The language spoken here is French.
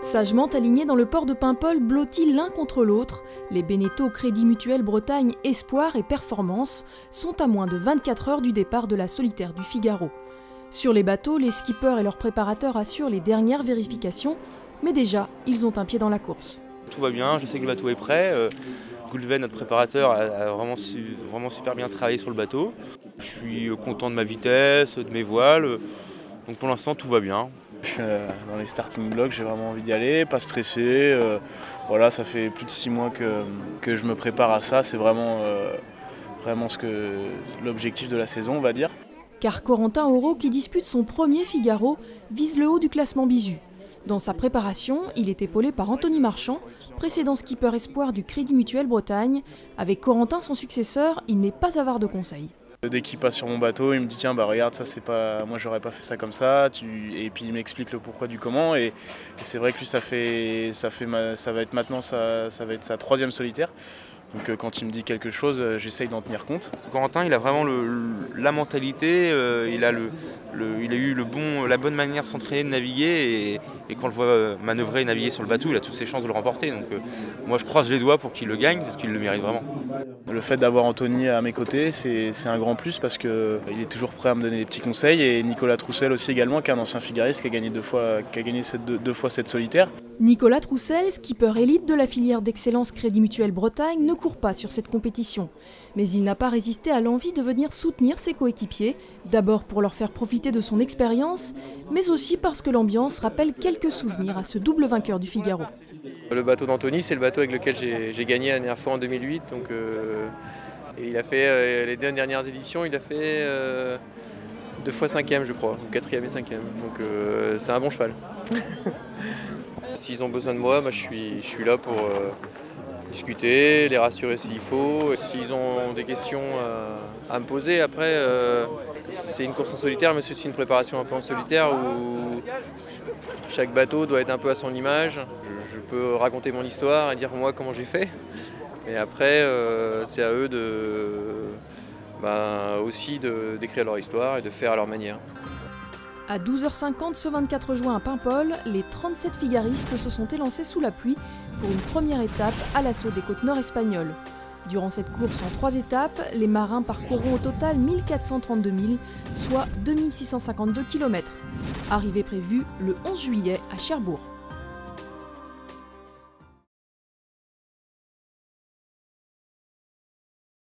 Sagement alignés dans le port de Paimpol, blottis l'un contre l'autre, les Beneteau Crédit Mutuel Bretagne Espoir et Performance sont à moins de 24 heures du départ de la solitaire du Figaro. Sur les bateaux, les skippers et leurs préparateurs assurent les dernières vérifications, mais déjà, ils ont un pied dans la course. Tout va bien, je sais que le bateau est prêt. Goulven, notre préparateur, a vraiment super bien travaillé sur le bateau. Je suis content de ma vitesse, de mes voiles, donc pour l'instant tout va bien. Je suis dans les starting blocks, j'ai vraiment envie d'y aller, pas stressé. Voilà, ça fait plus de 6 mois que je me prépare à ça, c'est vraiment l'objectif de la saison, on va dire. Car Corentin Auro, qui dispute son premier Figaro, vise le haut du classement Bisu. Dans sa préparation, il est épaulé par Anthony Marchand, précédent skipper espoir du Crédit Mutuel Bretagne. Avec Corentin, son successeur, il n'est pas avare de conseils. Dès qu'il passe sur mon bateau, il me dit tiens regarde ça c'est pas, moi j'aurais pas fait ça comme ça, et puis il m'explique le pourquoi du comment et c'est vrai que lui ça va être maintenant ça va être sa 3e solitaire. Donc quand il me dit quelque chose, j'essaye d'en tenir compte. Corentin, il a vraiment la mentalité, il a eu la bonne manière de s'entraîner, de naviguer, et quand on le voit manœuvrer et naviguer sur le bateau, il a toutes ses chances de le remporter. Donc moi je croise les doigts pour qu'il le gagne, parce qu'il le mérite vraiment. Le fait d'avoir Anthony à mes côtés, c'est un grand plus parce qu'il est toujours prêt à me donner des petits conseils, et Nicolas Troussel aussi également, qui est un ancien figariste qui a gagné deux fois cette solitaire. Nicolas Troussel, skipper élite de la filière d'excellence Crédit Mutuel Bretagne, ne court pas sur cette compétition. Mais il n'a pas résisté à l'envie de venir soutenir ses coéquipiers, d'abord pour leur faire profiter de son expérience, mais aussi parce que l'ambiance rappelle quelques souvenirs à ce double vainqueur du Figaro. Le bateau d'Anthony, c'est le bateau avec lequel j'ai gagné la dernière fois en 2008. Donc, et il a fait les 2 dernières éditions, il a fait 2 fois 5e je crois, ou 4e et 5e. Donc c'est un bon cheval. S'ils ont besoin de moi, je suis là pour discuter, les rassurer s'il faut. S'ils ont des questions à me poser, après, c'est une course en solitaire, mais c'est aussi une préparation un peu en solitaire où chaque bateau doit être un peu à son image. Je peux raconter mon histoire et dire moi comment j'ai fait. Et après, c'est à eux aussi d'écrire leur histoire et de faire à leur manière. À 12h50 ce 24 juin à Paimpol, les 37 figaristes se sont élancés sous la pluie pour une première étape à l'assaut des côtes nord espagnoles. Durant cette course en 3 étapes, les marins parcourront au total 1432 milles, soit 2652 km. Arrivée prévue le 11 juillet à Cherbourg.